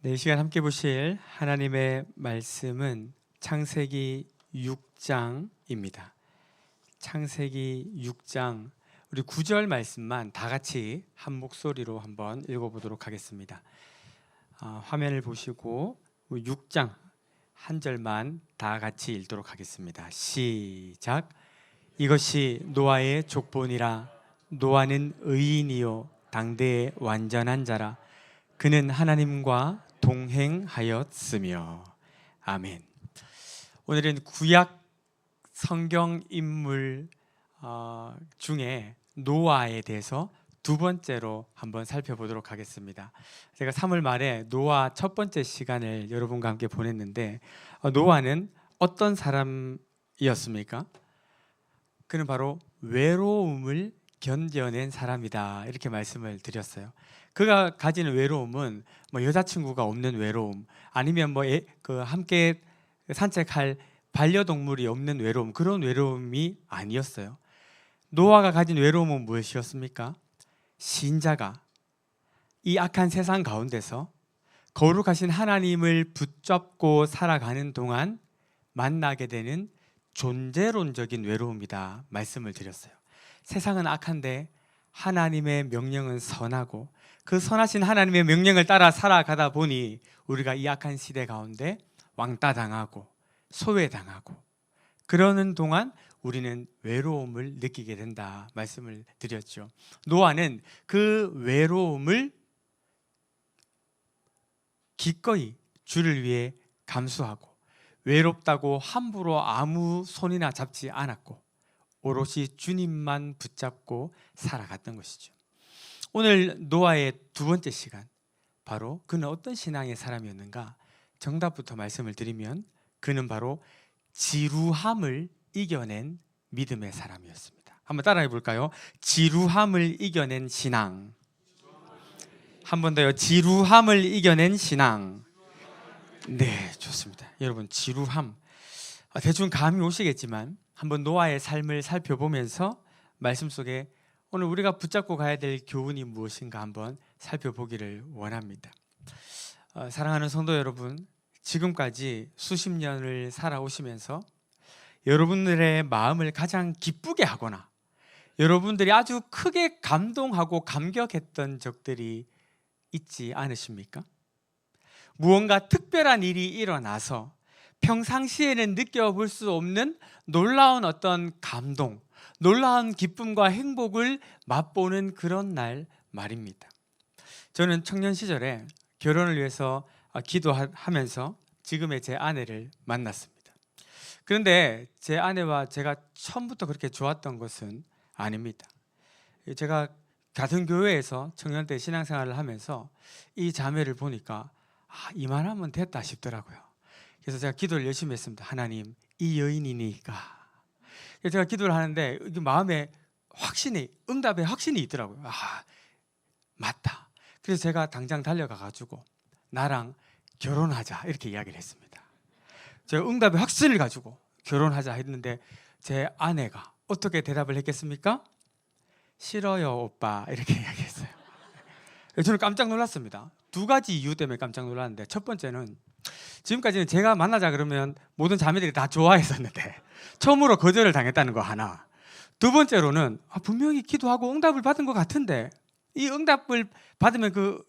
네, 이 시간 함께 보실 하나님의 말씀은 창세기 6장입니다. 창세기 6장 우리 9절 말씀만 다 같이 한 목소리로 한번 읽어보도록 하겠습니다. 화면을 보시고 6장 한 절만 다 같이 읽도록 하겠습니다. 시작. 이것이 노아의 족본이라. 노아는 의인이요 당대의 완전한 자라. 그는 하나님과 동행하였으며. 아멘. 오늘은 구약 성경 인물 중에 노아에 대해서 두 번째로 한번 살펴보도록 하겠습니다. 제가 3월 말에 노아 첫 번째 시간을 여러분과 함께 보냈는데 노아는 어떤 사람이었습니까? 그는 바로 외로움을 견뎌낸 사람이다, 이렇게 말씀을 드렸어요. 그가 가지는 외로움은 여자친구가 없는 외로움, 아니면 함께 산책할 반려동물이 없는 외로움, 그런 외로움이 아니었어요. 노아가 가진 외로움은 무엇이었습니까? 신자가 이 악한 세상 가운데서 거룩하신 하나님을 붙잡고 살아가는 동안 만나게 되는 존재론적인 외로움이다 말씀을 드렸어요. 세상은 악한데 하나님의 명령은 선하고, 그 선하신 하나님의 명령을 따라 살아가다 보니 우리가 이 악한 시대 가운데 왕따당하고 소외당하고 그러는 동안 우리는 외로움을 느끼게 된다 말씀을 드렸죠. 노아는 그 외로움을 기꺼이 주를 위해 감수하고 외롭다고 함부로 아무 손이나 잡지 않았고 오롯이 주님만 붙잡고 살아갔던 것이죠. 오늘 노아의 두 번째 시간, 바로 그는 어떤 신앙의 사람이었는가? 정답부터 말씀을 드리면 그는 바로 지루함을 이겨낸 믿음의 사람이었습니다. 한번 따라해 볼까요? 지루함을 이겨낸 신앙. 한 번 더요. 지루함을 이겨낸 신앙. 네, 좋습니다. 여러분, 지루함 대충 감이 오시겠지만 한번 노아의 삶을 살펴보면서 말씀 속에 오늘 우리가 붙잡고 가야 될 교훈이 무엇인가 한번 살펴보기를 원합니다. 사랑하는 성도 여러분, 지금까지 수십 년을 살아오시면서 여러분들의 마음을 가장 기쁘게 하거나 여러분들이 아주 크게 감동하고 감격했던 적들이 있지 않으십니까? 무언가 특별한 일이 일어나서 평상시에는 느껴볼 수 없는 놀라운 어떤 감동, 놀라운 기쁨과 행복을 맛보는 그런 날 말입니다. 저는 청년 시절에 결혼을 위해서 기도하면서 지금의 제 아내를 만났습니다. 그런데 제 아내와 제가 처음부터 그렇게 좋았던 것은 아닙니다. 제가 같은 교회에서 청년 때 신앙생활을 하면서 이 자매를 보니까 이만하면 됐다 싶더라고요. 그래서 제가 기도를 열심히 했습니다. 하나님, 이 여인이니까. 제가 기도를 하는데 마음에 확신이, 응답의 확신이 있더라고요. 맞다. 그래서 제가 당장 달려가 가지고 나랑 결혼하자, 이렇게 이야기를 했습니다. 제가 응답의 확신을 가지고 결혼하자 했는데 제 아내가 어떻게 대답을 했겠습니까? 싫어요 오빠, 이렇게 이야기했어요. 저는 깜짝 놀랐습니다. 두 가지 이유 때문에 깜짝 놀랐는데, 첫 번째는 지금까지는 제가 만나자 그러면 모든 자매들이 다 좋아했었는데 처음으로 거절을 당했다는 거 하나, 두 번째로는 분명히 기도하고 응답을 받은 것 같은데 이 응답을 받으면 그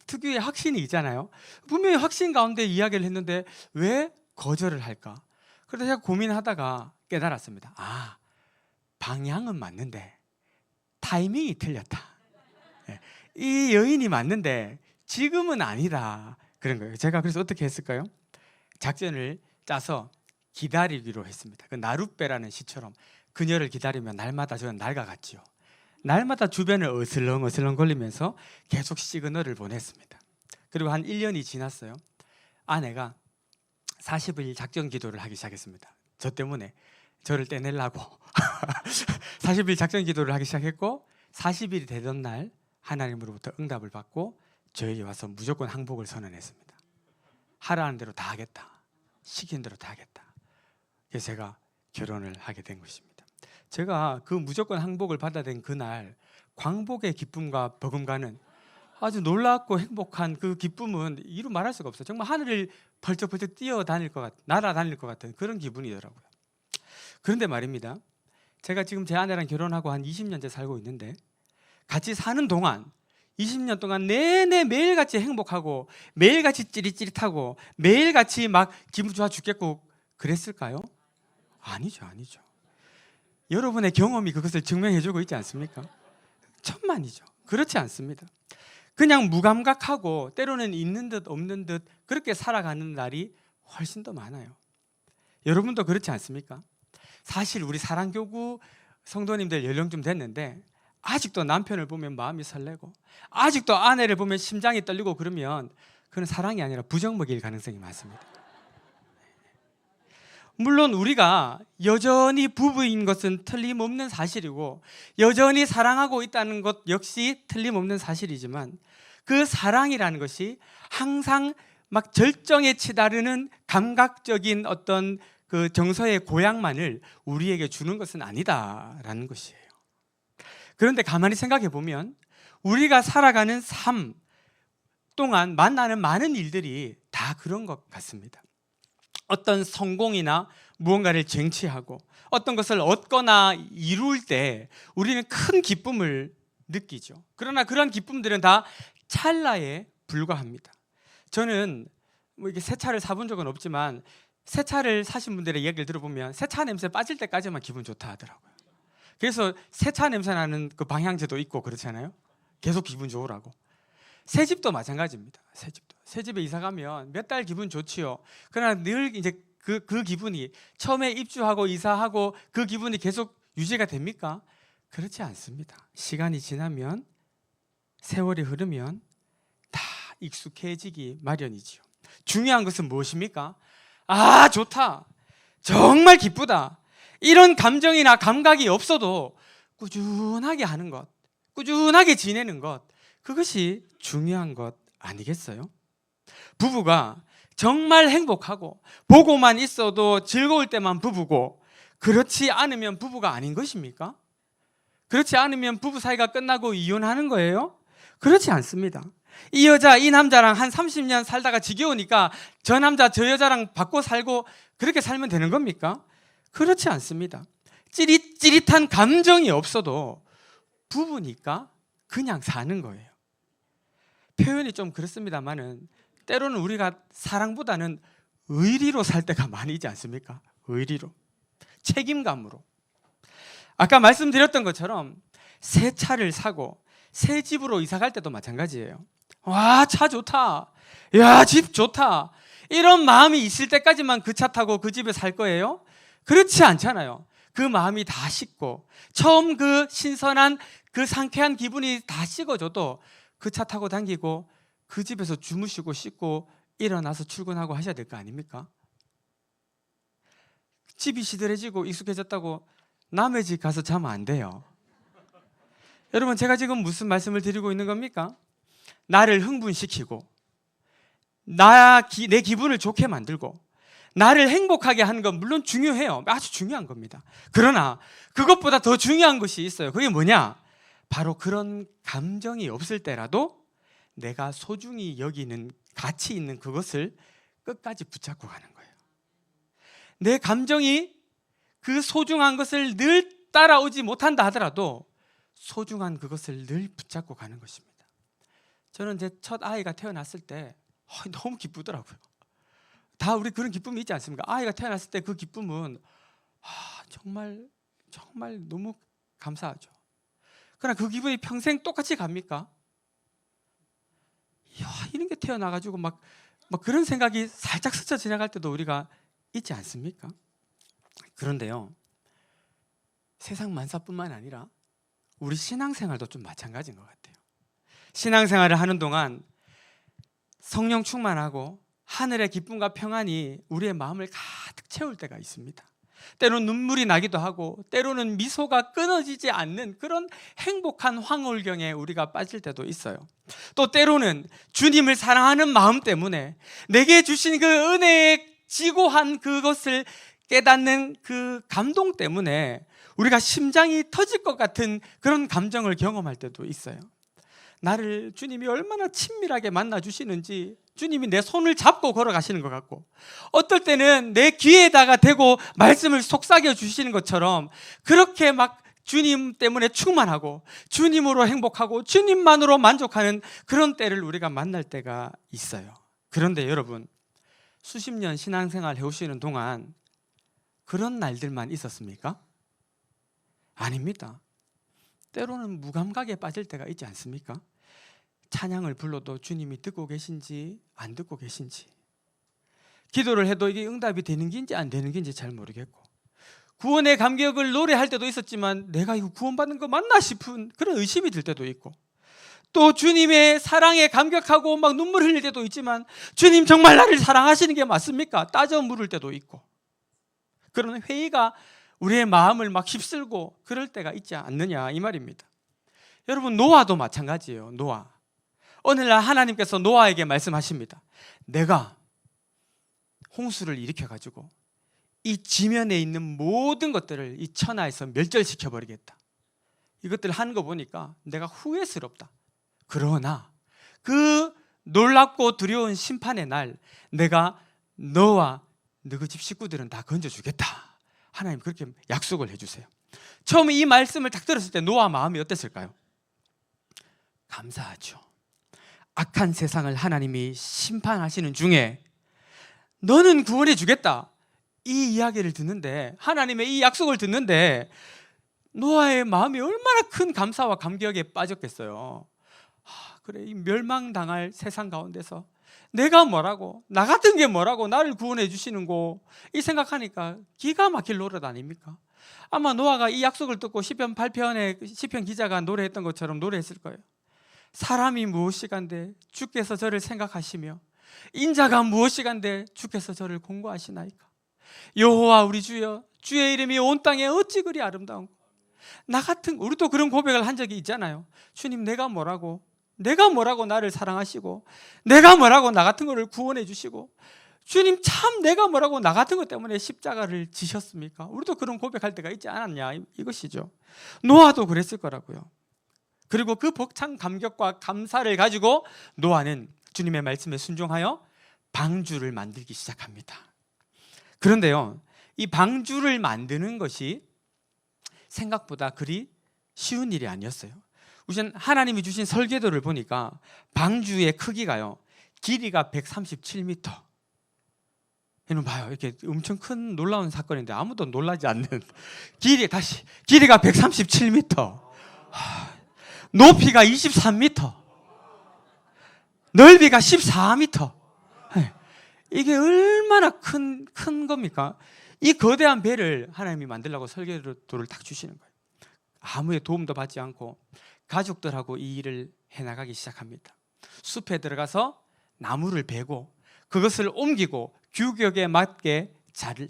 특유의 확신이 있잖아요. 분명히 확신 가운데 이야기를 했는데 왜 거절을 할까? 그래서 제가 고민하다가 깨달았습니다. 방향은 맞는데 타이밍이 틀렸다. 이 여인이 맞는데 지금은 아니다, 그런 거예요. 제가 그래서 어떻게 했을까요? 작전을 짜서 기다리기로 했습니다. 그 나룻배라는 시처럼 그녀를 기다리면 날마다 저는 낡아갔지요. 날마다 주변을 어슬렁어슬렁 걸리면서 계속 시그널을 보냈습니다. 그리고 한 1년이 지났어요. 아내가 40일 작전 기도를 하기 시작했습니다. 저 때문에 저를 떼내려고 40일 작전 기도를 하기 시작했고, 40일이 되던 날 하나님으로부터 응답을 받고 저에게 와서 무조건 항복을 선언했습니다. 하라는 대로 다 하겠다, 시킨 대로 다 하겠다. 그래서 제가 결혼을 하게 된 것입니다. 제가 그 무조건 항복을 받아낸 그날 광복의 기쁨과 버금가는 아주 놀랍고 행복한 그 기쁨은 이루 말할 수가 없어요. 정말 하늘을 벌쩍벌쩍 날아다닐 것 같은 그런 기분이더라고요. 그런데 말입니다, 제가 지금 제 아내랑 결혼하고 한 20년째 살고 있는데 같이 사는 동안 20년 동안 내내 매일같이 행복하고 매일같이 찌릿찌릿하고 매일같이 막 기분 좋아 죽겠고 그랬을까요? 아니죠. 여러분의 경험이 그것을 증명해주고 있지 않습니까? 천만이죠. 그렇지 않습니다. 그냥 무감각하고 때로는 있는 듯 없는 듯 그렇게 살아가는 날이 훨씬 더 많아요. 여러분도 그렇지 않습니까? 사실 우리 사랑교구 성도님들 연령 좀 됐는데 아직도 남편을 보면 마음이 설레고 아직도 아내를 보면 심장이 떨리고 그러면 그건 사랑이 아니라 부정먹일 가능성이 많습니다. 물론 우리가 여전히 부부인 것은 틀림없는 사실이고 여전히 사랑하고 있다는 것 역시 틀림없는 사실이지만 그 사랑이라는 것이 항상 막 절정에 치다르는 감각적인 어떤 그 정서의 고향만을 우리에게 주는 것은 아니다라는 것이에요. 그런데 가만히 생각해 보면 우리가 살아가는 삶 동안 만나는 많은 일들이 다 그런 것 같습니다. 어떤 성공이나 무언가를 쟁취하고 어떤 것을 얻거나 이룰 때 우리는 큰 기쁨을 느끼죠. 그러나 그런 기쁨들은 다 찰나에 불과합니다. 저는 뭐 이게 새 차를 사본 적은 없지만 새 차를 사신 분들의 이야기를 들어보면 새 차 냄새 빠질 때까지만 기분 좋다 하더라고요. 그래서 새 차 냄새 나는 그 방향제도 있고 그렇잖아요. 계속 기분 좋으라고. 새 집도 마찬가지입니다. 새 집에 이사 가면 몇 달 기분 좋지요. 그러나 늘 이제 그 기분이 처음에 입주하고 이사하고 그 기분이 계속 유지가 됩니까? 그렇지 않습니다. 시간이 지나면 세월이 흐르면 다 익숙해지기 마련이지요. 중요한 것은 무엇입니까? 아, 좋다. 정말 기쁘다. 이런 감정이나 감각이 없어도 꾸준하게 하는 것, 꾸준하게 지내는 것, 그것이 중요한 것 아니겠어요? 부부가 정말 행복하고 보고만 있어도 즐거울 때만 부부고 그렇지 않으면 부부가 아닌 것입니까? 그렇지 않으면 부부 사이가 끝나고 이혼하는 거예요? 그렇지 않습니다. 이 여자 이 남자랑 한 30년 살다가 지겨우니까 저 남자 저 여자랑 바꿔 살고 그렇게 살면 되는 겁니까? 그렇지 않습니다. 찌릿찌릿한 감정이 없어도 부부니까 그냥 사는 거예요. 표현이 좀 그렇습니다만은 때로는 우리가 사랑보다는 의리로 살 때가 많이 있지 않습니까? 의리로, 책임감으로. 아까 말씀드렸던 것처럼 새 차를 사고 새 집으로 이사 갈 때도 마찬가지예요. 와, 차 좋다. 야, 집 좋다. 이런 마음이 있을 때까지만 그 차 타고 그 집에 살 거예요? 그렇지 않잖아요. 그 마음이 다 식고 처음 그 신선한 그 상쾌한 기분이 다 식어져도 그 차 타고 다니고 그 집에서 주무시고 씻고 일어나서 출근하고 하셔야 될 거 아닙니까? 집이 시들해지고 익숙해졌다고 남의 집 가서 자면 안 돼요. 여러분, 제가 지금 무슨 말씀을 드리고 있는 겁니까? 나를 흥분시키고 내 기분을 좋게 만들고 나를 행복하게 하는 건 물론 중요해요. 아주 중요한 겁니다. 그러나 그것보다 더 중요한 것이 있어요. 그게 뭐냐? 바로 그런 감정이 없을 때라도 내가 소중히 여기는 가치 있는 그것을 끝까지 붙잡고 가는 거예요. 내 감정이 그 소중한 것을 늘 따라오지 못한다 하더라도 소중한 그것을 늘 붙잡고 가는 것입니다. 저는 제 첫 아이가 태어났을 때 너무 기쁘더라고요. 다 우리 그런 기쁨이 있지 않습니까? 아이가 태어났을 때 그 기쁨은 정말 너무 감사하죠. 그러나 그 기분이 평생 똑같이 갑니까? 이런 게 태어나가지고 막 그런 생각이 살짝 스쳐 지나갈 때도 우리가 있지 않습니까? 그런데요, 세상 만사뿐만 아니라 우리 신앙생활도 좀 마찬가지인 것 같아요. 신앙생활을 하는 동안 성령 충만하고 하늘의 기쁨과 평안이 우리의 마음을 가득 채울 때가 있습니다. 때로는 눈물이 나기도 하고 때로는 미소가 끊어지지 않는 그런 행복한 황홀경에 우리가 빠질 때도 있어요. 또 때로는 주님을 사랑하는 마음 때문에 내게 주신 그 은혜의 지고한 그것을 깨닫는 그 감동 때문에 우리가 심장이 터질 것 같은 그런 감정을 경험할 때도 있어요. 나를 주님이 얼마나 친밀하게 만나 주시는지, 주님이 내 손을 잡고 걸어가시는 것 같고, 어떨 때는 내 귀에다가 대고 말씀을 속삭여 주시는 것처럼 그렇게 막 주님 때문에 충만하고 주님으로 행복하고 주님만으로 만족하는 그런 때를 우리가 만날 때가 있어요. 그런데 여러분, 수십 년 신앙생활 해오시는 동안 그런 날들만 있었습니까? 아닙니다. 때로는 무감각에 빠질 때가 있지 않습니까? 찬양을 불러도 주님이 듣고 계신지 안 듣고 계신지, 기도를 해도 이게 응답이 되는 긴지 안 되는 긴지 잘 모르겠고, 구원의 감격을 노래할 때도 있었지만 내가 이거 구원받는 거 맞나 싶은 그런 의심이 들 때도 있고, 또 주님의 사랑에 감격하고 막 눈물 흘릴 때도 있지만 주님 정말 나를 사랑하시는 게 맞습니까? 따져 물을 때도 있고, 그런 회의가 우리의 마음을 막 휩쓸고 그럴 때가 있지 않느냐 이 말입니다. 여러분, 노아도 마찬가지예요. 노아, 오늘날 하나님께서 노아에게 말씀하십니다. 내가 홍수를 일으켜가지고 이 지면에 있는 모든 것들을 이 천하에서 멸절시켜버리겠다. 이것들 하는 거 보니까 내가 후회스럽다. 그러나 그 놀랍고 두려운 심판의 날 내가 너와 너희 집 식구들은 다 건져주겠다. 하나님 그렇게 약속을 해주세요. 처음에 이 말씀을 딱 들었을 때 노아 마음이 어땠을까요? 감사하죠. 악한 세상을 하나님이 심판하시는 중에 너는 구원해 주겠다, 이 이야기를 듣는데, 하나님의 이 약속을 듣는데 노아의 마음이 얼마나 큰 감사와 감격에 빠졌겠어요. 그래, 이 멸망당할 세상 가운데서 내가 뭐라고, 나 같은 게 뭐라고 나를 구원해 주시는 거, 이 생각하니까 기가 막힐 노릇 아닙니까? 아마 노아가 이 약속을 듣고 시편 8편에 시편 기자가 노래했던 것처럼 노래했을 거예요. 사람이 무엇이간데 주께서 저를 생각하시며 인자가 무엇이간데 주께서 저를 공고하시나이까. 여호와 우리 주여, 주의 이름이 온 땅에 어찌 그리 아름다운고. 나 같은, 우리도 그런 고백을 한 적이 있잖아요. 주님, 내가 뭐라고 나를 사랑하시고, 내가 뭐라고 나 같은 거를 구원해 주시고, 주님 참 내가 뭐라고 나 같은 것 때문에 십자가를 지셨습니까? 우리도 그런 고백할 때가 있지 않았냐 이것이죠. 노아도 그랬을 거라고요. 그리고 그 벅찬 감격과 감사를 가지고 노아는 주님의 말씀에 순종하여 방주를 만들기 시작합니다. 그런데요, 이 방주를 만드는 것이 생각보다 그리 쉬운 일이 아니었어요. 우선 하나님이 주신 설계도를 보니까 방주의 크기가요, 길이가 137m. 여러분 봐요, 이렇게 엄청 큰 놀라운 사건인데 아무도 놀라지 않는 길이가 137m, 높이가 23m, 넓이가 14m. 이게 얼마나 큰 겁니까? 이 거대한 배를 하나님이 만들려고 설계도를 딱 주시는 거예요. 아무의 도움도 받지 않고 가족들하고 이 일을 해나가기 시작합니다. 숲에 들어가서 나무를 베고 그것을 옮기고 규격에 맞게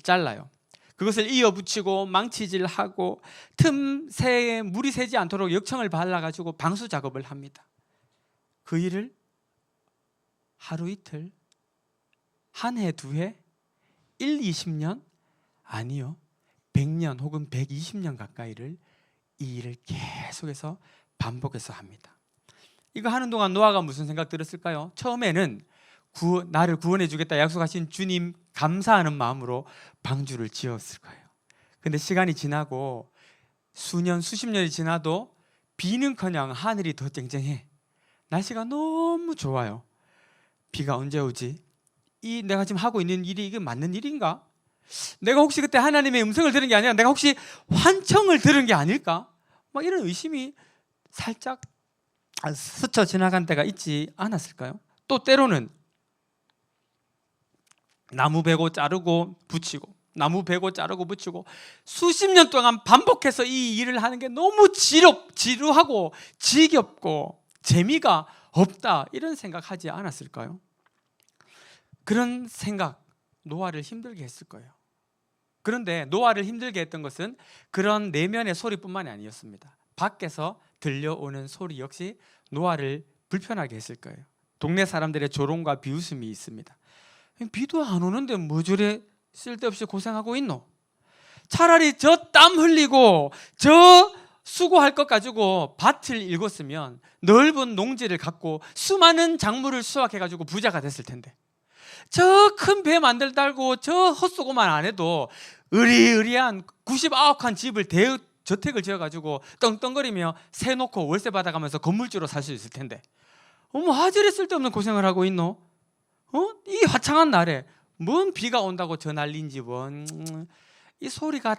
잘라요. 그것을 이어붙이고 망치질하고 틈새에 물이 새지 않도록 역청을 발라가지고 방수 작업을 합니다. 그 일을 하루 이틀, 한 해, 두 해, 20년? 아니요, 100년 혹은 120년 가까이를 이 일을 계속해서 반복해서 합니다. 이거 하는 동안 노아가 무슨 생각 들었을까요? 처음에는 나를 구원해 주겠다 약속하신 주님 감사하는 마음으로 방주를 지었을 거예요. 근데 시간이 지나고 수년, 수십 년이 지나도 비는커녕 하늘이 더 쨍쨍해. 날씨가 너무 좋아요. 비가 언제 오지? 내가 지금 하고 있는 일이 이게 맞는 일인가? 내가 혹시 그때 하나님의 음성을 들은 게 아니라 내가 혹시 환청을 들은 게 아닐까? 막 이런 의심이 살짝 스쳐 지나간 때가 있지 않았을까요? 또 때로는 나무 베고 자르고 붙이고, 나무 베고 자르고 붙이고 수십 년 동안 반복해서 이 일을 하는 게 너무 지루하고 지겹고 재미가 없다, 이런 생각하지 않았을까요? 그런 생각 노아를 힘들게 했을 거예요. 그런데 노아를 힘들게 했던 것은 그런 내면의 소리뿐만이 아니었습니다. 밖에서 들려오는 소리 역시 노아를 불편하게 했을 거예요. 동네 사람들의 조롱과 비웃음이 있습니다. 비도 안 오는데 뭐 저래 쓸데없이 고생하고 있노? 차라리 저 땀 흘리고 저 수고할 것 가지고 밭을 일궜으면 넓은 농지를 갖고 수많은 작물을 수확해가지고 부자가 됐을 텐데, 저 큰 배 만들 달고 저 헛수고만 안 해도 으리으리한 99칸 집을 대저택을 지어가지고 떵떵거리며 세 놓고 월세 받아가면서 건물주로 살 수 있을 텐데, 어머 하질이 쓸데없는 고생을 하고 있노? 이 화창한 날에 뭔 비가 온다고 저 난리인지 이 소리가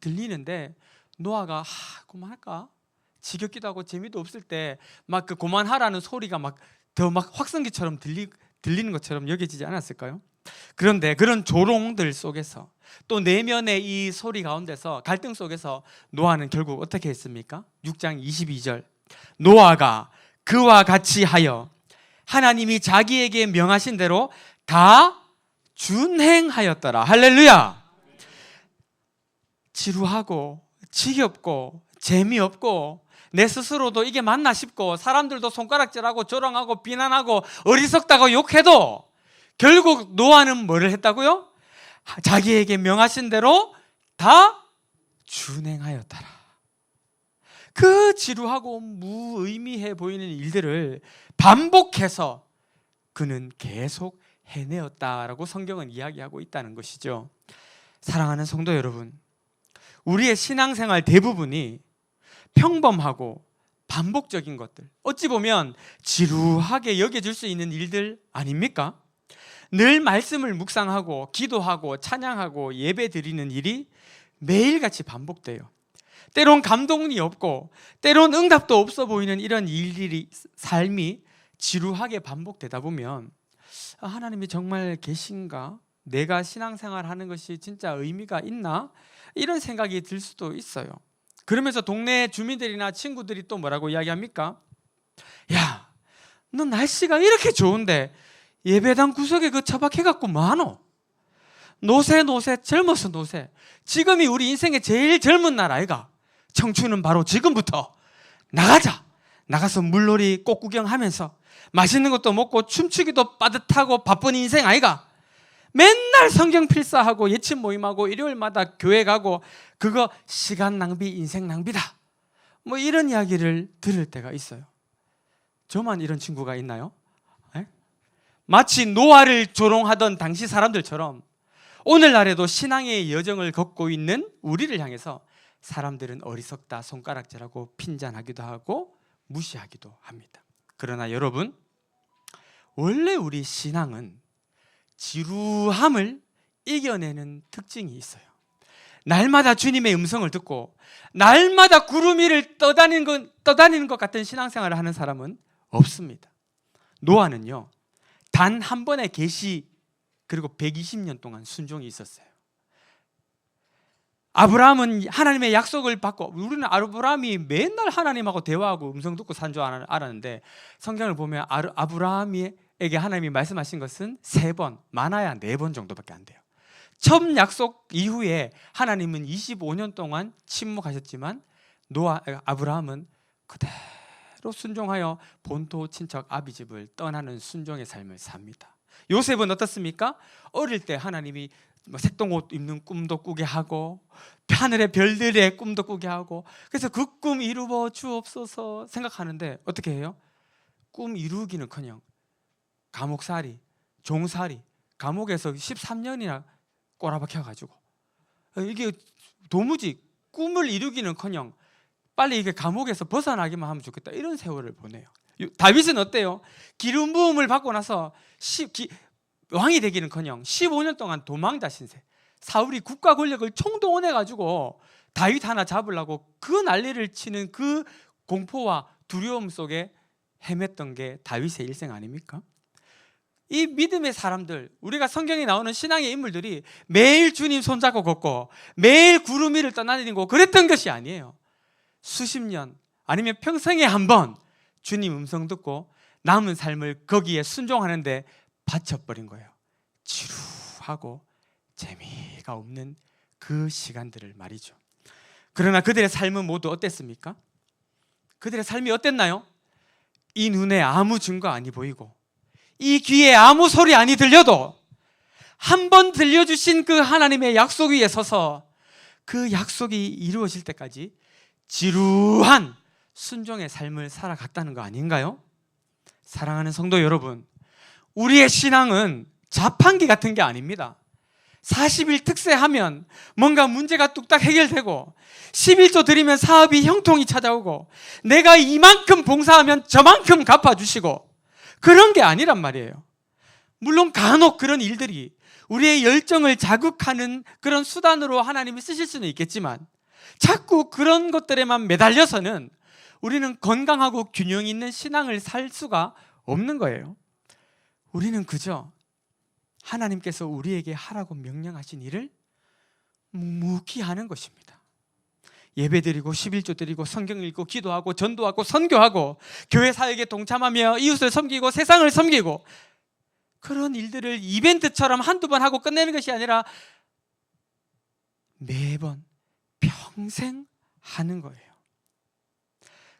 들리는데 노아가 그만할까? 지겹기도 하고 재미도 없을 때 막 그 그만하라는 소리가 막 더 막 확성기처럼 들리는 것처럼 여겨지지 않았을까요? 그런데 그런 조롱들 속에서 또 내면의 이 소리 가운데서 갈등 속에서 노아는 결국 어떻게 했습니까? 6장 22절, 노아가 그와 같이 하여 하나님이 자기에게 명하신 대로 다 준행하였더라. 할렐루야. 지루하고 지겹고 재미없고 내 스스로도 이게 맞나 싶고 사람들도 손가락질하고 조롱하고 비난하고 어리석다고 욕해도 결국 노아는 뭐를 했다고요? 자기에게 명하신 대로 다 준행하였더라. 그 지루하고 무의미해 보이는 일들을 반복해서 그는 계속 해내었다라고 성경은 이야기하고 있다는 것이죠. 사랑하는 성도 여러분, 우리의 신앙생활 대부분이 평범하고 반복적인 것들, 어찌 보면 지루하게 여겨질 수 있는 일들 아닙니까? 늘 말씀을 묵상하고 기도하고 찬양하고 예배 드리는 일이 매일같이 반복돼요. 때론 감동이 없고 때론 응답도 없어 보이는 이런 일들이, 삶이 지루하게 반복되다 보면 하나님이 정말 계신가? 내가 신앙생활 하는 것이 진짜 의미가 있나? 이런 생각이 들 수도 있어요. 그러면서 동네 주민들이나 친구들이 또 뭐라고 이야기합니까? 야, 너 날씨가 이렇게 좋은데 예배당 구석에 그 처박혀갖고 뭐하노? 노세 젊어서 노세. 지금이 우리 인생의 제일 젊은 날 아이가? 청춘은 바로 지금부터 나가자. 나가서 물놀이 꽃구경하면서 맛있는 것도 먹고 춤추기도 빠듯하고 바쁜 인생 아이가? 맨날 성경 필사하고 예침 모임하고 일요일마다 교회 가고 그거 시간 낭비, 인생 낭비다. 뭐 이런 이야기를 들을 때가 있어요. 저만 이런 친구가 있나요? 마치 노아를 조롱하던 당시 사람들처럼 오늘날에도 신앙의 여정을 걷고 있는 우리를 향해서 사람들은 어리석다, 손가락질하고 핀잔하기도 하고 무시하기도 합니다. 그러나 여러분, 원래 우리 신앙은 지루함을 이겨내는 특징이 있어요. 날마다 주님의 음성을 듣고 날마다 구름 위를 떠다니는 것 같은 신앙생활을 하는 사람은 없습니다. 노아는요, 단 한 번의 계시 그리고 120년 동안 순종이 있었어요. 아브라함은 하나님의 약속을 받고, 우리는 아브라함이 맨날 하나님하고 대화하고 음성 듣고 산 줄 알았는데 성경을 보면 아브라함에게 하나님이 말씀하신 것은 3번, 많아야 4번 정도밖에 안 돼요. 첫 약속 이후에 하나님은 25년 동안 침묵하셨지만 아브라함은 그대로 순종하여 본토 친척 아비집을 떠나는 순종의 삶을 삽니다. 요셉은 어떻습니까? 어릴 때 하나님이 색동옷 입는 꿈도 꾸게 하고 하늘의 별들의 꿈도 꾸게 하고, 그래서 그 꿈 이루어 주옵소서 생각하는데 어떻게 해요? 꿈 이루기는커녕 감옥살이, 종살이, 감옥에서 13년이나 꼬라박혀가지고 이게 도무지 꿈을 이루기는커녕 빨리 이게 감옥에서 벗어나기만 하면 좋겠다, 이런 세월을 보내요. 다윗은 어때요? 기름 부음을 받고 나서 왕이 되기는커녕 15년 동안 도망자 신세, 사울이 국가 권력을 총동원해가지고 다윗 하나 잡으려고 그 난리를 치는 그 공포와 두려움 속에 헤맸던 게 다윗의 일생 아닙니까? 이 믿음의 사람들, 우리가 성경에 나오는 신앙의 인물들이 매일 주님 손잡고 걷고 매일 구름 위를 떠나다니고 그랬던 것이 아니에요. 수십 년 아니면 평생에 한 번 주님 음성 듣고 남은 삶을 거기에 순종하는데 바쳐버린 거예요. 지루하고 재미가 없는 그 시간들을 말이죠. 그러나 그들의 삶은 모두 어땠습니까? 그들의 삶이 어땠나요? 이 눈에 아무 증거 아니 보이고 이 귀에 아무 소리 아니 들려도 한 번 들려주신 그 하나님의 약속 위에 서서 그 약속이 이루어질 때까지 지루한 순종의 삶을 살아갔다는 거 아닌가요? 사랑하는 성도 여러분, 우리의 신앙은 자판기 같은 게 아닙니다. 40일 특세하면 뭔가 문제가 뚝딱 해결되고, 11조 드리면 사업이 형통이 찾아오고, 내가 이만큼 봉사하면 저만큼 갚아주시고, 그런 게 아니란 말이에요. 물론 간혹 그런 일들이 우리의 열정을 자극하는 그런 수단으로 하나님이 쓰실 수는 있겠지만, 자꾸 그런 것들에만 매달려서는 우리는 건강하고 균형 있는 신앙을 살 수가 없는 거예요. 우리는 그저 하나님께서 우리에게 하라고 명령하신 일을 묵묵히 하는 것입니다. 예배드리고 11조 드리고 성경 읽고 기도하고 전도하고 선교하고 교회 사역에 동참하며 이웃을 섬기고 세상을 섬기고, 그런 일들을 이벤트처럼 한두 번 하고 끝내는 것이 아니라 매번 평생 하는 거예요.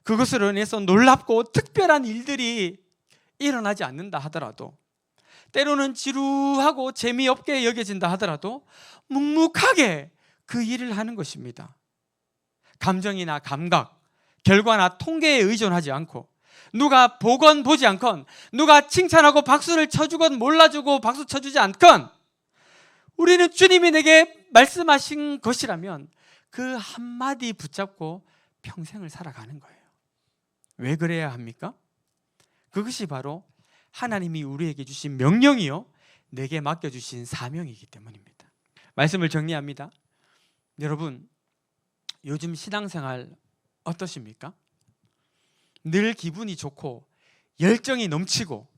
그것으로 인해서 놀랍고 특별한 일들이 일어나지 않는다 하더라도, 때로는 지루하고 재미없게 여겨진다 하더라도 묵묵하게 그 일을 하는 것입니다. 감정이나 감각, 결과나 통계에 의존하지 않고, 누가 보건 보지 않건, 누가 칭찬하고 박수를 쳐주건 몰라주고 박수 쳐주지 않건, 우리는 주님이 내게 말씀하신 것이라면 그 한마디 붙잡고 평생을 살아가는 거예요. 왜 그래야 합니까? 그것이 바로 하나님이 우리에게 주신 명령이요, 내게 맡겨주신 사명이기 때문입니다. 말씀을 정리합니다. 여러분, 요즘 신앙생활 어떠십니까? 늘 기분이 좋고 열정이 넘치고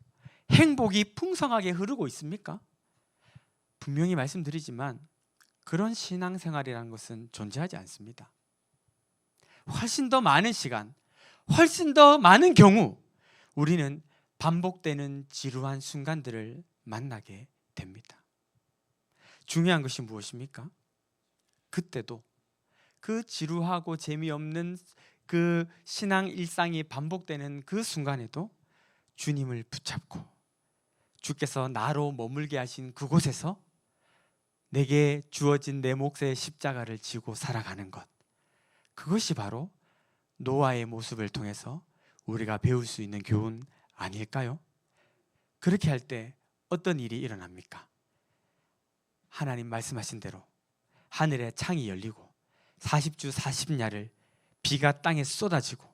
행복이 풍성하게 흐르고 있습니까? 분명히 말씀드리지만 그런 신앙생활이라는 것은 존재하지 않습니다. 훨씬 더 많은 시간, 훨씬 더 많은 경우 우리는 반복되는 지루한 순간들을 만나게 됩니다. 중요한 것이 무엇입니까? 그때도 그 지루하고 재미없는 그 신앙 일상이 반복되는 그 순간에도 주님을 붙잡고, 주께서 나로 머물게 하신 그곳에서 내게 주어진 내 몫의 십자가를 지고 살아가는 것, 그것이 바로 노아의 모습을 통해서 우리가 배울 수 있는 교훈 아닐까요? 그렇게 할 때 어떤 일이 일어납니까? 하나님 말씀하신 대로 하늘의 창이 열리고 40주 40야를 비가 땅에 쏟아지고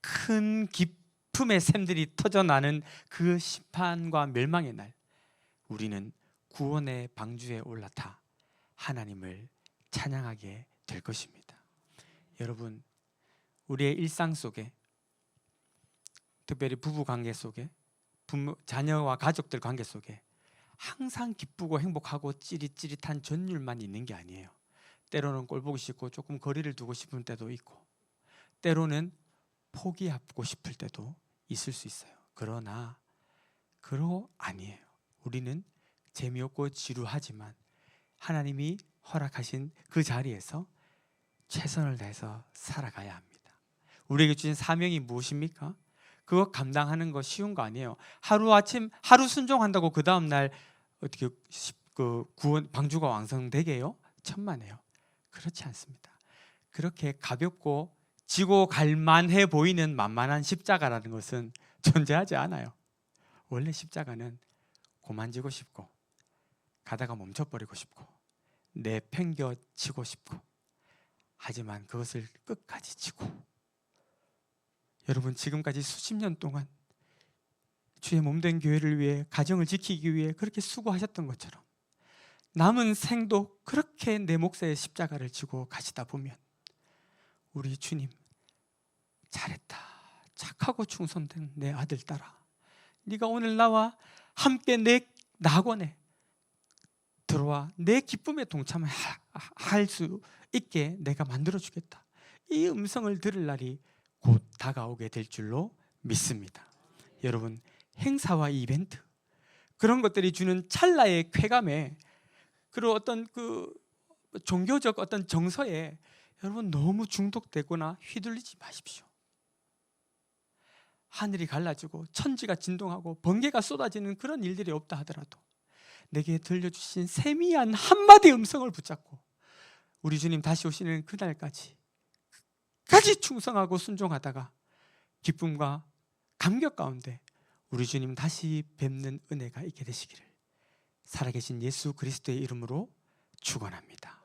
큰 기품의 샘들이 터져나는 그 심판과 멸망의 날, 우리는 구원의 방주에 올라타 하나님을 찬양하게 될 것입니다. 여러분, 우리의 일상 속에, 특별히 부부 관계 속에, 자녀와 가족들 관계 속에 항상 기쁘고 행복하고 찌릿찌릿한 전율만 있는 게 아니에요. 때로는 꼴 보기 싫고 조금 거리를 두고 싶은 때도 있고, 때로는 포기하고 싶을 때도 있을 수 있어요. 그러나 그러 아니에요. 우리는 재미없고 지루하지만 하나님이 허락하신 그 자리에서 최선을 다해서 살아가야 합니다. 우리에게 주신 사명이 무엇입니까? 그거 감당하는 거 쉬운 거 아니에요. 하루아침 하루 순종한다고 그 다음 날 어떻게 그 구원 방주가 완성되게요? 천만에요. 그렇지 않습니다. 그렇게 가볍고 지고 갈 만해 보이는 만만한 십자가라는 것은 존재하지 않아요. 원래 십자가는 고만지고 싶고 가다가 멈춰버리고 싶고 내팽겨치고 싶고, 하지만 그것을 끝까지 지고, 여러분 지금까지 수십 년 동안 주의 몸된 교회를 위해, 가정을 지키기 위해 그렇게 수고하셨던 것처럼 남은 생도 그렇게 내 몫의 십자가를 지고 가시다 보면 우리 주님, 잘했다, 착하고 충성된 내 아들 딸아, 네가 오늘 나와 함께 내 낙원에 들어와 내 기쁨에 동참할 수 있게 내가 만들어주겠다, 이 음성을 들을 날이 곧 다가오게 될 줄로 믿습니다. 여러분, 행사와 이벤트, 그런 것들이 주는 찰나의 쾌감에, 그리고 어떤 그 종교적 어떤 정서에 여러분 너무 중독되거나 휘둘리지 마십시오. 하늘이 갈라지고 천지가 진동하고 번개가 쏟아지는 그런 일들이 없다 하더라도 내게 들려주신 세미한 한마디 음성을 붙잡고 우리 주님 다시 오시는 그날까지 끝까지 충성하고 순종하다가 기쁨과 감격 가운데 우리 주님 다시 뵙는 은혜가 있게 되시기를 살아계신 예수 그리스도의 이름으로 축원합니다.